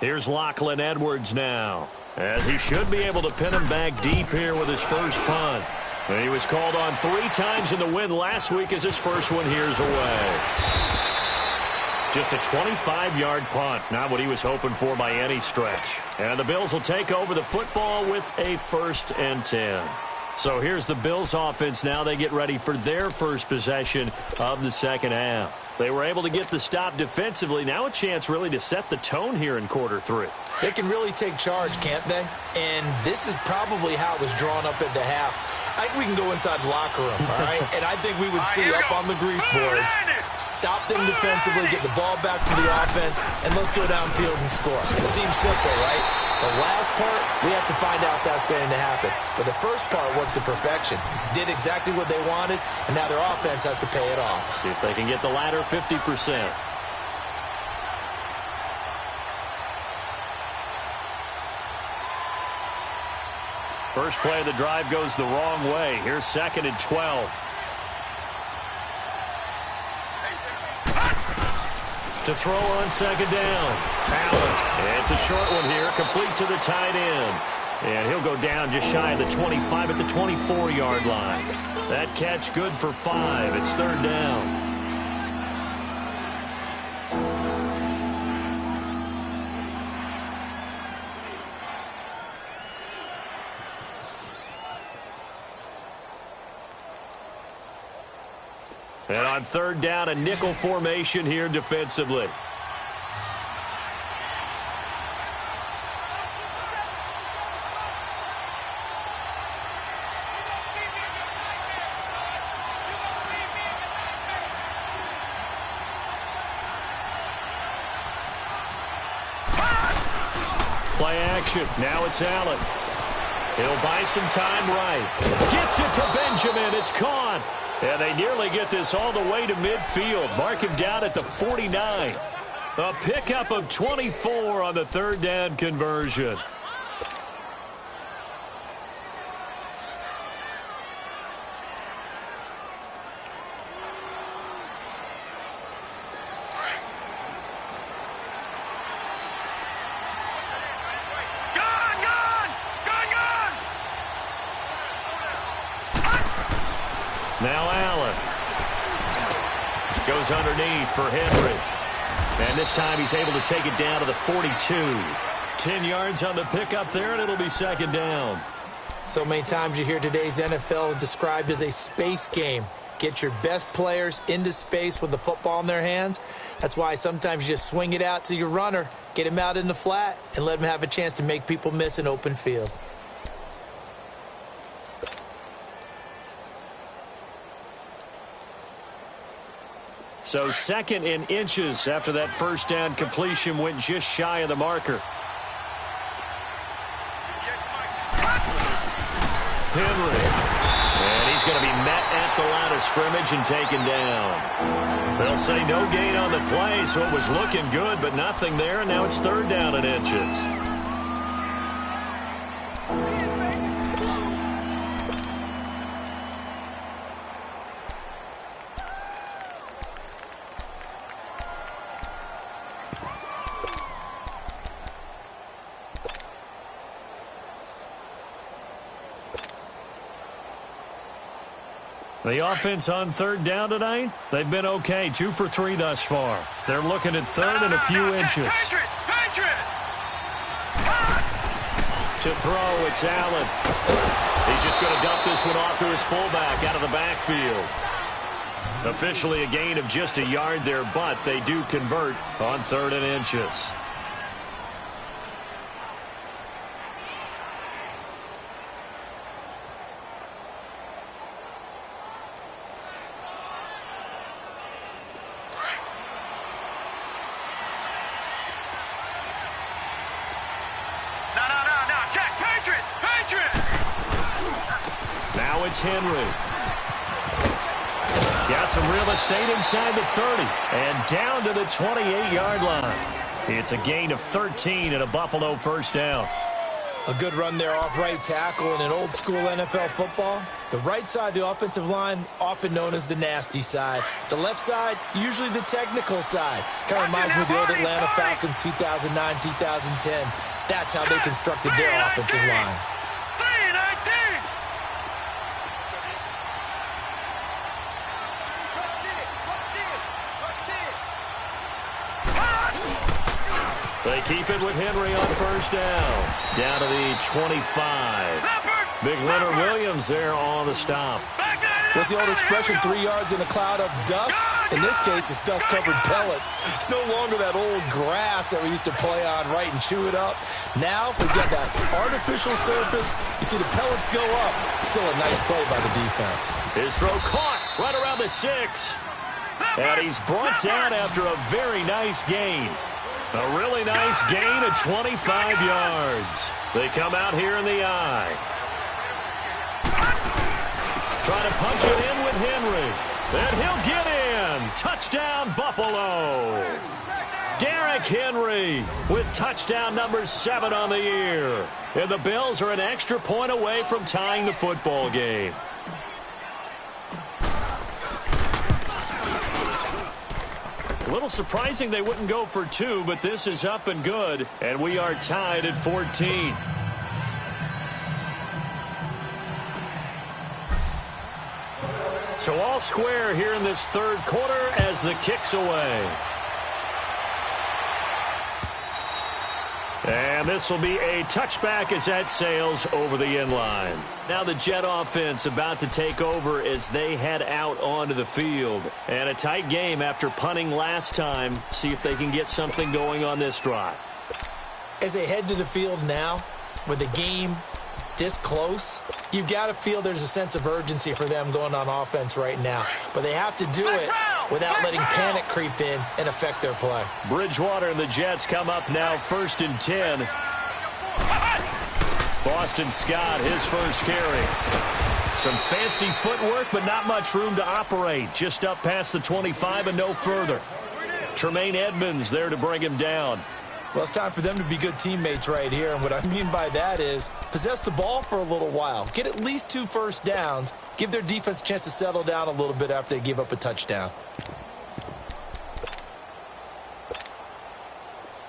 Here's Lachlan Edwards now, as he should be able to pin him back deep here with his first punt. He was called on 3 times in the win last week as his first one here's away. Just a 25-yard punt, not what he was hoping for by any stretch. And the Bills will take over the football with a 1st and 10. So here's the Bills offense now. They get ready for their first possession of the second half. They were able to get the stop defensively. Now a chance really to set the tone here in quarter 3. They can really take charge, can't they? And this is probably how it was drawn up at the half. I think we can go inside the locker room, all right? And I think we would see up on the grease boards, stop them defensively, get the ball back for the offense, and let's go downfield and score. It seems simple, right? The last part, we have to find out if that's going to happen. But the first part worked to perfection. Did exactly what they wanted, and now their offense has to pay it off. See if they can get the latter 50%. First play of the drive goes the wrong way. Here's 2nd and 12. To throw on 2nd down. Allen. It's a short one here, complete to the tight end. And he'll go down just shy of the 25 at the 24-yard line. That catch good for 5. It's 3rd down. And on 3rd down, a nickel formation here defensively. Play action. Now it's Allen. He'll buy some time right. Gets it to Benjamin. It's caught. And they nearly get this all the way to midfield. Mark him down at the 49. A pickup of 24 on the 3rd down conversion. Now Allen goes underneath for Henry. And this time he's able to take it down to the 42. 10 yards on the pickup there, and it'll be 2nd down. So many times you hear today's NFL described as a space game. Get your best players into space with the football in their hands. That's why sometimes you just swing it out to your runner, get him out in the flat, and let him have a chance to make people miss an open field. So 2nd and inches after that 1st down completion went just shy of the marker. Henry. And he's going to be met at the line of scrimmage and taken down. They'll say no gain on the play, so it was looking good, but nothing there, and now it's 3rd down and inches. The offense on 3rd down tonight, they've been okay. 2 for 3 thus far. They're looking at 3rd and a few inches. To throw, it's Allen. He's just going to dump this one off to his fullback out of the backfield. Officially a gain of just a yard there, but they do convert on 3rd and inches. Now it's Henry. Got some real estate inside the 30 and down to the 28-yard line. It's a gain of 13 and a Buffalo 1st down. A good run there off right tackle in an old-school NFL football. The right side of the offensive line, often known as the nasty side. The left side, usually the technical side. Kind of reminds me of the old Atlanta Falcons 2009, 2010. That's how they constructed their offensive line. They keep it with Henry on first down. Down to the 25. Big Leonard Williams there on the stop. What's the old expression, 3 yards in a cloud of dust? In this case, it's dust-covered pellets. It's no longer that old grass that we used to play on, right, and chew it up. Now we've got that artificial surface. You see the pellets go up. Still a nice play by the defense. His throw caught right around the 6. And he's brought down after a very nice gain. A really nice gain of 25 yards. They come out here in the eye. Trying to punch it in with Henry. And he'll get in. Touchdown, Buffalo. Derrick Henry with touchdown number 7 on the year. And the Bills are an extra point away from tying the football game. A little surprising they wouldn't go for 2, but this is up and good, and we are tied at 14. So all square here in this third quarter as the kick's away. And this will be a touchback as that sails over the end line. Now the Jet offense about to take over as they head out onto the field. And a tight game after punting last time. See if they can get something going on this drive. As they head to the field now, with the game this close, you've got to feel there's a sense of urgency for them going on offense right now. But they have to do it without letting panic creep in and affect their play. Bridgewater and the Jets come up now 1st and 10. Boston Scott, his first carry. Some fancy footwork, but not much room to operate. Just up past the 25 and no further. Tremaine Edmonds there to bring him down. Well, it's time for them to be good teammates right here. And what I mean by that is possess the ball for a little while. Get at least 2 first downs. Give their defense a chance to settle down a little bit after they give up a touchdown.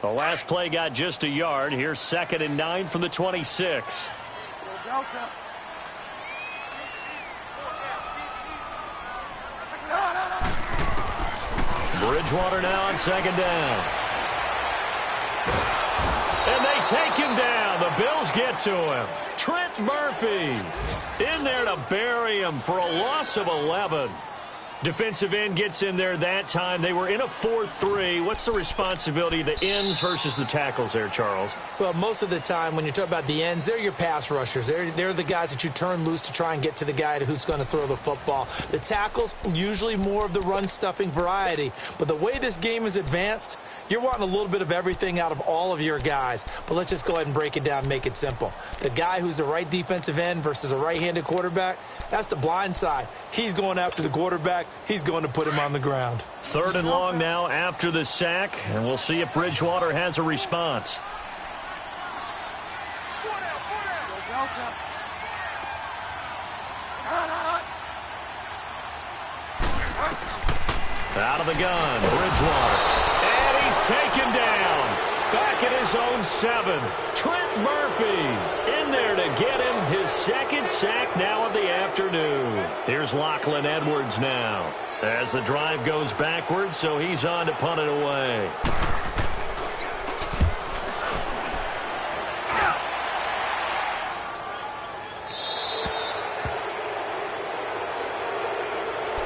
The last play got just a yard. Here's 2nd and 9 from the 26. Bridgewater now on 2nd down. And they take him down. The Bills get to him. Trent Murphy in there to bury him for a loss of 11. Defensive end gets in there that time. They were in a 4-3. What's the responsibility of the ends versus the tackles there, Charles? Well, most of the time when you talk about the ends, they're your pass rushers. They're the guys that you turn loose to try and get to the guy who's going to throw the football. The tackles, usually more of the run-stuffing variety. But the way this game is advanced, you're wanting a little bit of everything out of all of your guys. But let's just go ahead and break it down and make it simple. The guy who's the right defensive end versus a right-handed quarterback, that's the blind side. He's going after the quarterback. He's going to put him on the ground. 3rd and long now after the sack, and we'll see if Bridgewater has a response. Out of the gun, Bridgewater. And he's taken down. Back at his own 7. Trent Murphy in there to get him his 2nd sack now of the afternoon. Here's Lachlan Edwards now as the drive goes backwards, so he's on to punt it away.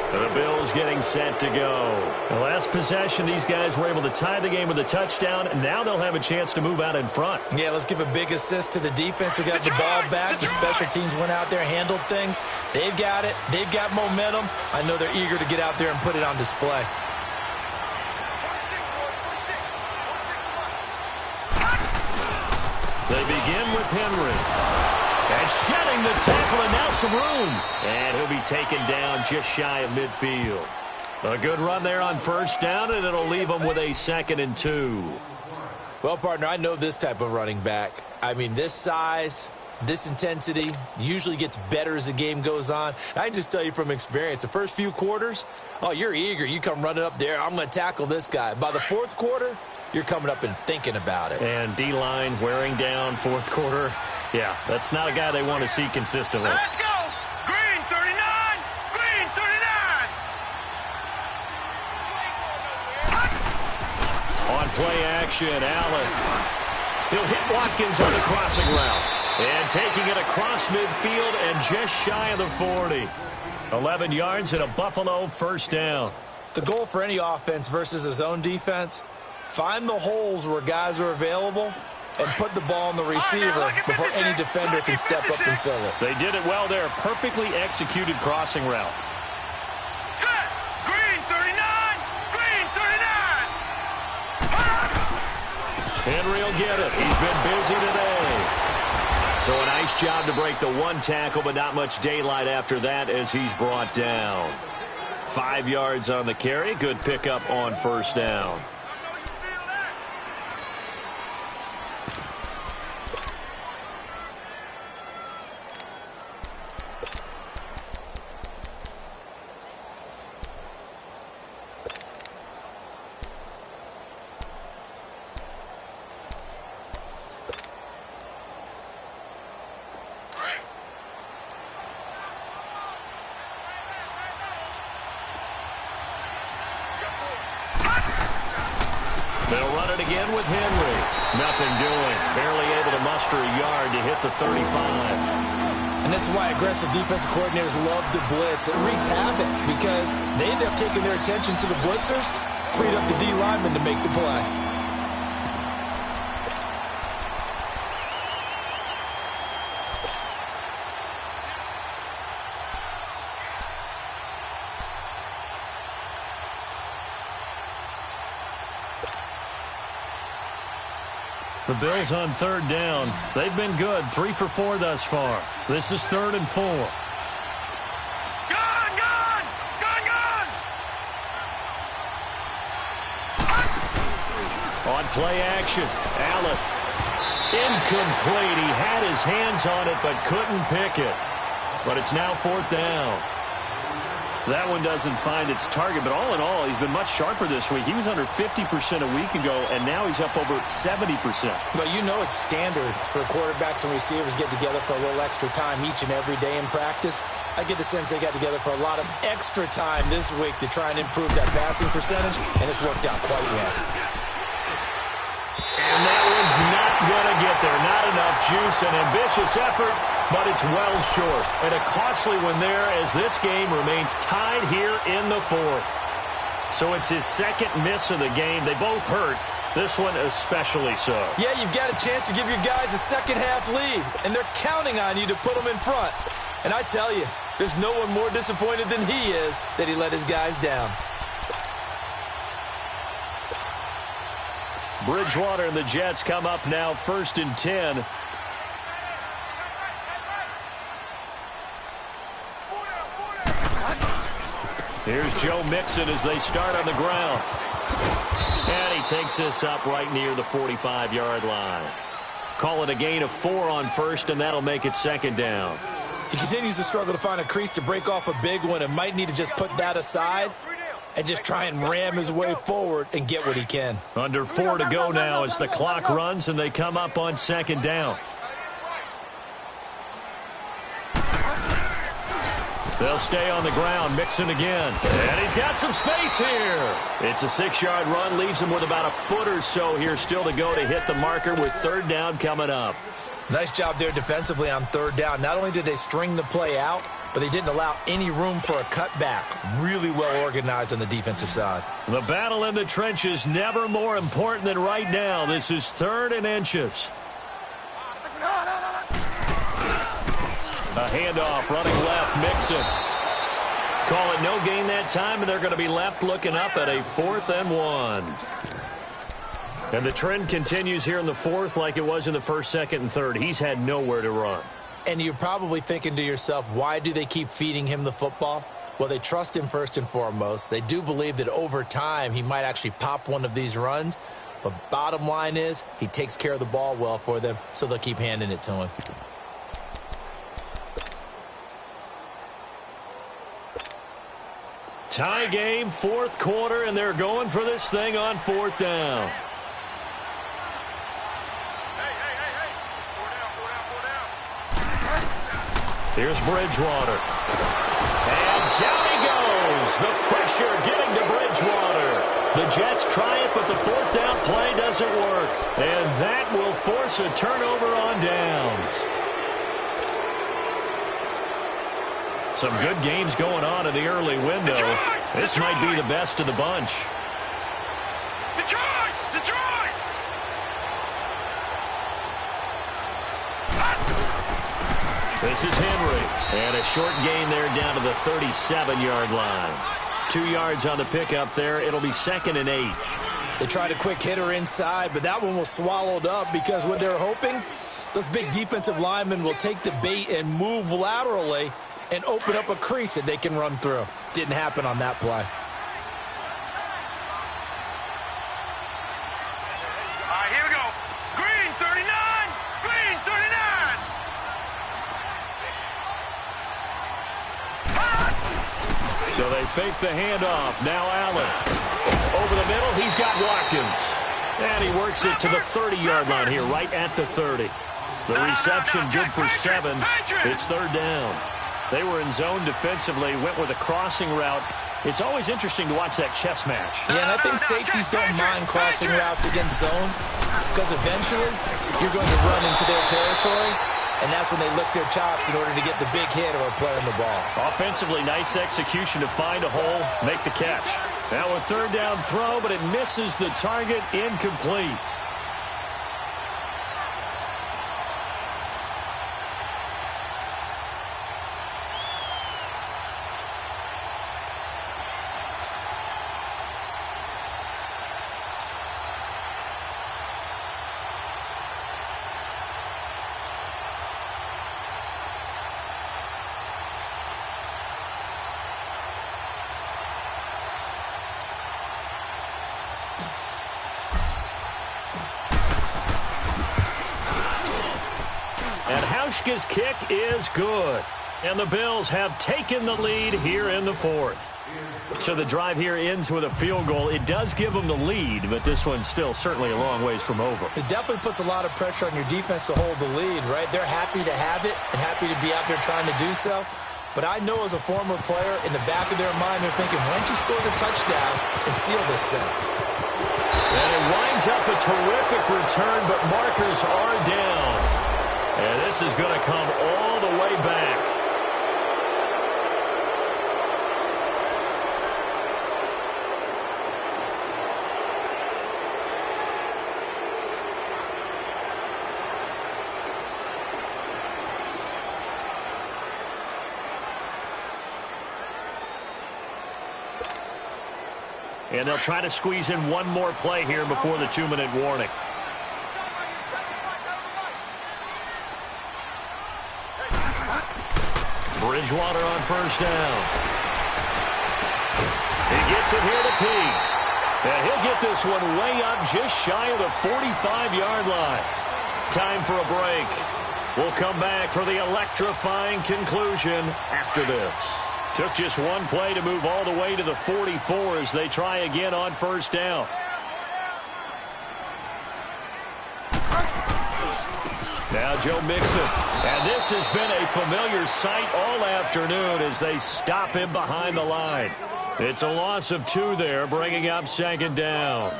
The Bills getting set to go. The last possession, these guys were able to tie the game with a touchdown, and now they'll have a chance to move out in front. Yeah, let's give a big assist to the defense who got the ball back. The special teams went out there, handled things. They've got it. They've got momentum. I know they're eager to get out there and put it on display. They begin with Henry. And shedding the tackle, and now some room. And he'll be taken down just shy of midfield. A good run there on first down, and it'll leave him with a 2nd and 2. Well, partner, I know this type of running back. I mean, this size, This intensity usually gets better as the game goes on. I can just tell you from experience, the first few quarters, oh, you're eager. You come running up there, I'm going to tackle this guy. By the fourth quarter, you're coming up and thinking about it. And D-line wearing down fourth quarter. Yeah, that's not a guy they want to see consistently. Let's go! Green 39! Green 39! On play action, Allen. He'll hit Watkins on the crossing route. And taking it across midfield and just shy of the 40. 11 yards and a Buffalo first down. The goal for any offense versus his own defense, find the holes where guys are available and put the ball on the receiver before any defender can step up and fill it. They did it well there. Perfectly executed crossing route. Set! Green 39! Green 39! Henry will get it. He's been busy today. So a nice job to break the one tackle, but not much daylight after that as he's brought down. 5 yards on the carry. Good pickup on first down. They'll run it again with Henry. Nothing doing. Barely able to muster a yard to hit the 35. And this is why aggressive defensive coordinators love to blitz. It wreaks havoc because they end up taking their attention to the blitzers, freed up the D lineman to make the play. The Bills on third down. They've been good. 3 for 4 thus far. This is 3rd and 4. Gun! Gun! Gun! Gun! On play action, Allen. Incomplete. He had his hands on it but couldn't pick it. But it's now 4th down. That one doesn't find its target, but all in all, he's been much sharper this week. He was under 50% a week ago, and now he's up over 70%. Well, you know it's standard for quarterbacks and receivers get together for a little extra time each and every day in practice. I get the sense they got together for a lot of extra time this week to try and improve that passing percentage, and it's worked out quite well. And that one's not going to get there. Not enough juice, an ambitious effort, but it's well short. And a costly one there as this game remains tied here in the 4th. So it's his second miss of the game. They both hurt. This one especially so. Yeah, you've got a chance to give your guys a second-half lead, and they're counting on you to put them in front. And I tell you, there's no one more disappointed than he is that he let his guys down. Bridgewater and the Jets come up now 1st and 10. Here's Joe Mixon as they start on the ground. And he takes this up right near the 45-yard line. Call it a gain of 4 on first, and that'll make it 2nd down. He continues to struggle to find a crease to break off a big one and might need to just put that aside and just try and ram his way forward and get what he can. Under 4 to go now as the clock runs and they come up on 2nd down. They'll stay on the ground. Mixon again. And he's got some space here. It's a 6-yard run. Leaves him with about a foot or so here still to go to hit the marker with 3rd down coming up. Nice job there defensively on 3rd down. Not only did they string the play out, but they didn't allow any room for a cutback. Really well organized on the defensive side. The battle in the trenches never more important than right now. This is 3rd and inches. A handoff, running left, Mixon. Call it no gain that time, and they're going to be left looking up at a 4th and 1. And the trend continues here in the 4th like it was in the 1st, 2nd, and 3rd. He's had nowhere to run. And you're probably thinking to yourself, why do they keep feeding him the football? Well, they trust him first and foremost. They do believe that over time he might actually pop one of these runs. But bottom line is he takes care of the ball well for them, so they'll keep handing it to him. Tie game, fourth quarter, and they're going for this thing on fourth down. Here's Bridgewater. And down he goes. The pressure getting to Bridgewater. The Jets try it, but the fourth down play doesn't work. And that will force a turnover on downs. Some good games going on in the early window. This might be the best of the bunch. Detroit! This is Henry. And a short gain there down to the 37-yard line. 2 yards on the pickup there. It'll be 2nd and 8. They tried a quick hitter inside, but that one was swallowed up because what they're hoping, those big defensive linemen will take the bait and move laterally and open up a crease that they can run through. Didn't happen on that play. All right, here we go. Green 39. Green 39. So they fake the handoff. Now Allen. Over the middle, he's got Watkins. And he works it to the 30-yard line here, right at the 30. The reception good for 7. It's third down. They were in zone defensively, went with a crossing route. It's always interesting to watch that chess match. Yeah, and I think safeties don't mind crossing routes against zone because eventually you're going to run into their territory, and that's when they lick their chops in order to get the big hit or play on the ball. Offensively, nice execution to find a hole, make the catch. Now a third down throw, but it misses the target, incomplete. Hauschka's kick is good. And the Bills have taken the lead here in the fourth. So the drive here ends with a field goal. It does give them the lead, but this one's still certainly a long ways from over. It definitely puts a lot of pressure on your defense to hold the lead, right? They're happy to have it and happy to be out there trying to do so. But I know as a former player, in the back of their mind, they're thinking, why don't you score the touchdown and seal this thing? And it winds up a terrific return, but markers are down. And this is going to come all the way back. And they'll try to squeeze in one more play here before the 2-minute warning. Bridgewater on first down. He gets it here to Peake. And he'll get this one way up just shy of the 45-yard line. Time for a break. We'll come back for the electrifying conclusion after this. Took just one play to move all the way to the 44 as they try again on first down. Now Joe Mixon. And this has been a familiar sight all afternoon as they stop him behind the line. It's a loss of 2 there, bringing up second down.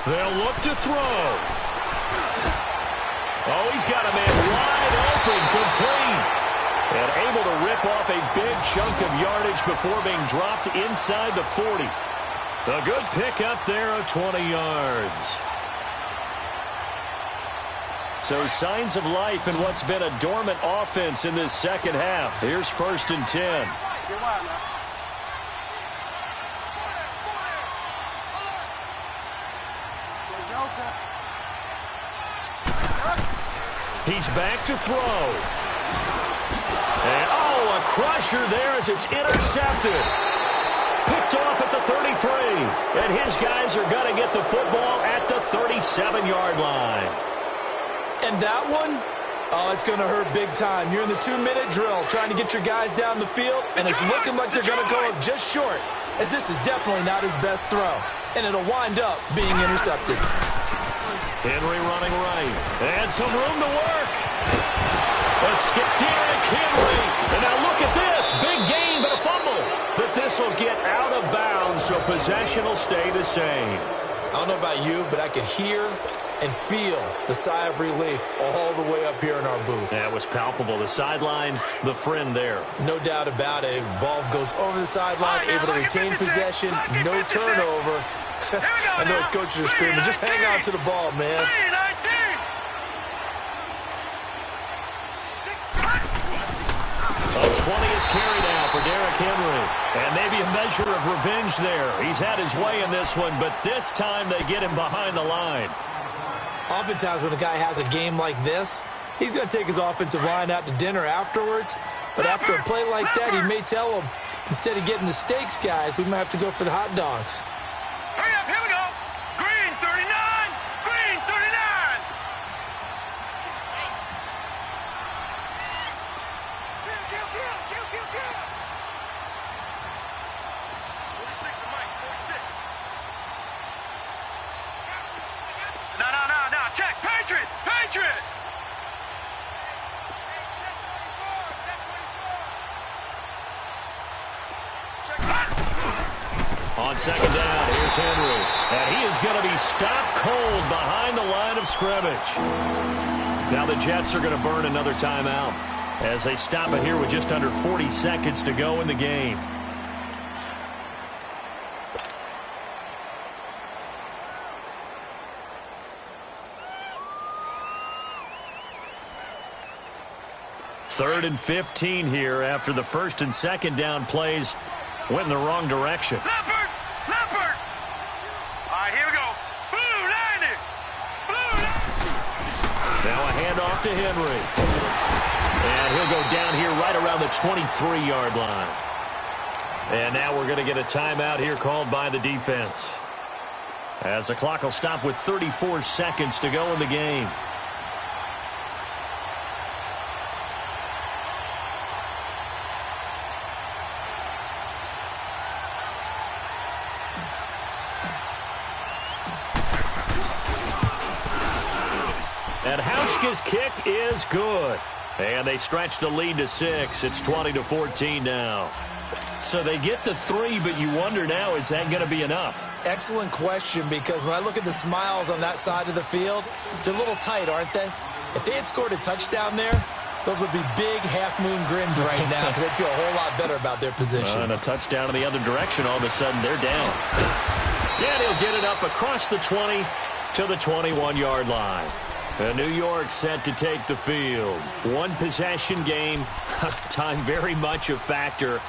They'll look to throw. Oh, he's got a man wide open, complete. And able to rip off a big chunk of yardage before being dropped inside the 40. A good pickup there of 20 yards. So signs of life in what's been a dormant offense in this second half. Here's 1st and 10. He's back to throw. And, oh, a crusher there as it's intercepted. Picked off at the 33. And his guys are going to get the football at the 37-yard line. And that one, oh, it's going to hurt big time. You're in the 2-minute drill trying to get your guys down the field, and it's looking like they're going to go up just short, as this is definitely not his best throw. And it'll wind up being intercepted. Henry running right. And some room to work. A skip, Derrick Henry. And now look at this. Big gain, but a fumble. But this will get out of bounds, so possession will stay the same. I don't know about you, but I could hear and feel the sigh of relief all the way up here in our booth. That was palpable. The sideline, the friend there. No doubt about it. Ball goes over the sideline, able to retain possession, no turnover. I know his coaches are screaming, just hang on to the ball, man. A 20th carry now for Derrick Henry. And maybe a measure of revenge there. He's had his way in this one, but this time they get him behind the line. Oftentimes when a guy has a game like this, he's going to take his offensive line out to dinner afterwards. But after a play like that, he may tell them, instead of getting the steaks, guys, we might have to go for the hot dogs. Hurry up, here we go. Green 39, green 39. Kill. 46 to Mike, 46. No. Check. Patriot. On second down, here's Henry. And he is going to be stopped cold behind the line of scrimmage. Now the Jets are going to burn another timeout as they stop it here with just under 40 seconds to go in the game. Third and 15 here after the first and second down plays went in the wrong direction. Leopard. All right, here we go. Blue landed. Now a handoff to Henry. And he'll go down here right around the 23-yard line. And now we're going to get a timeout here called by the defense, as the clock will stop with 34 seconds to go in the game. And Hauschka's kick is good. And they stretch the lead to 6. It's 20-14 now. So they get the 3, but you wonder now, is that going to be enough? Excellent question, because when I look at the smiles on that side of the field, they're a little tight, aren't they? If they had scored a touchdown there, those would be big half-moon grins right now, because they'd feel a whole lot better about their position. And a touchdown in the other direction, all of a sudden they're down. Yeah, they'll get it up across the 20 to the 21-yard line. And New York set to take the field. One possession game. Time very much a factor.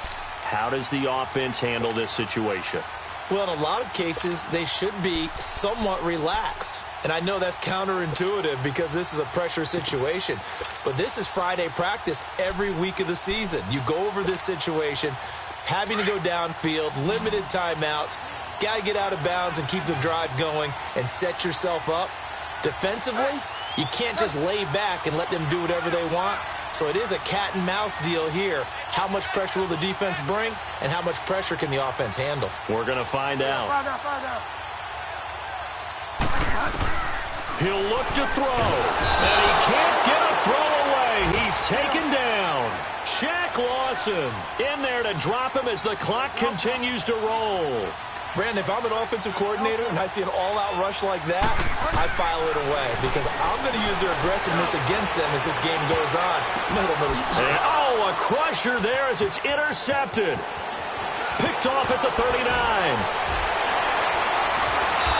How does the offense handle this situation? Well, in a lot of cases, they should be somewhat relaxed. And I know that's counterintuitive because this is a pressure situation. But this is Friday practice every week of the season. You go over this situation, having to go downfield, limited timeouts, got to get out of bounds and keep the drive going and set yourself up. Defensively, you can't just lay back and let them do whatever they want. So it is a cat and mouse deal here. How much pressure will the defense bring, and how much pressure can the offense handle? We're going to find out. He'll look to throw, and he can't get a throw away. He's taken down. Shaq Lawson in there to drop him as the clock continues to roll. Brandon, if I'm an offensive coordinator and I see an all-out rush like that, I file it away because I'm going to use their aggressiveness against them as this game goes on. And, oh, a crusher there as it's intercepted. Picked off at the 39.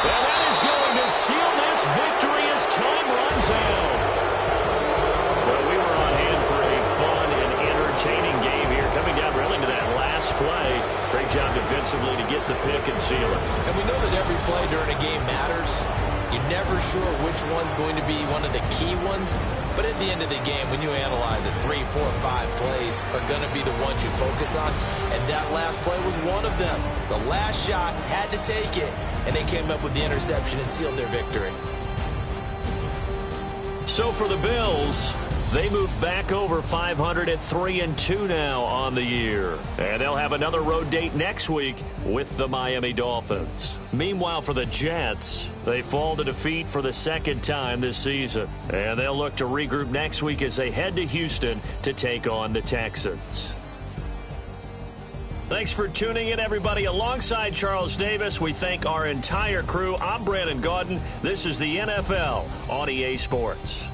And that is going to seal this victory as time runs out. Well, we were on hand for a fun and entertaining game here, coming down really to that last play. Great job defensively to get the pick and seal it. And we know that every play during a game matters. You're never sure which one's going to be one of the key ones. But at the end of the game, when you analyze it, 3, 4, 5 plays are going to be the ones you focus on, and that last play was one of them. The last shot had to take it, and they came up with the interception and sealed their victory. So for the Bills, they move back over 500 at 3-2 now on the year. And they'll have another road date next week with the Miami Dolphins. Meanwhile, for the Jets, they fall to defeat for the second time this season. And they'll look to regroup next week as they head to Houston to take on the Texans. Thanks for tuning in, everybody. Alongside Charles Davis, we thank our entire crew. I'm Brandon Gaudin. This is the NFL on EA Sports.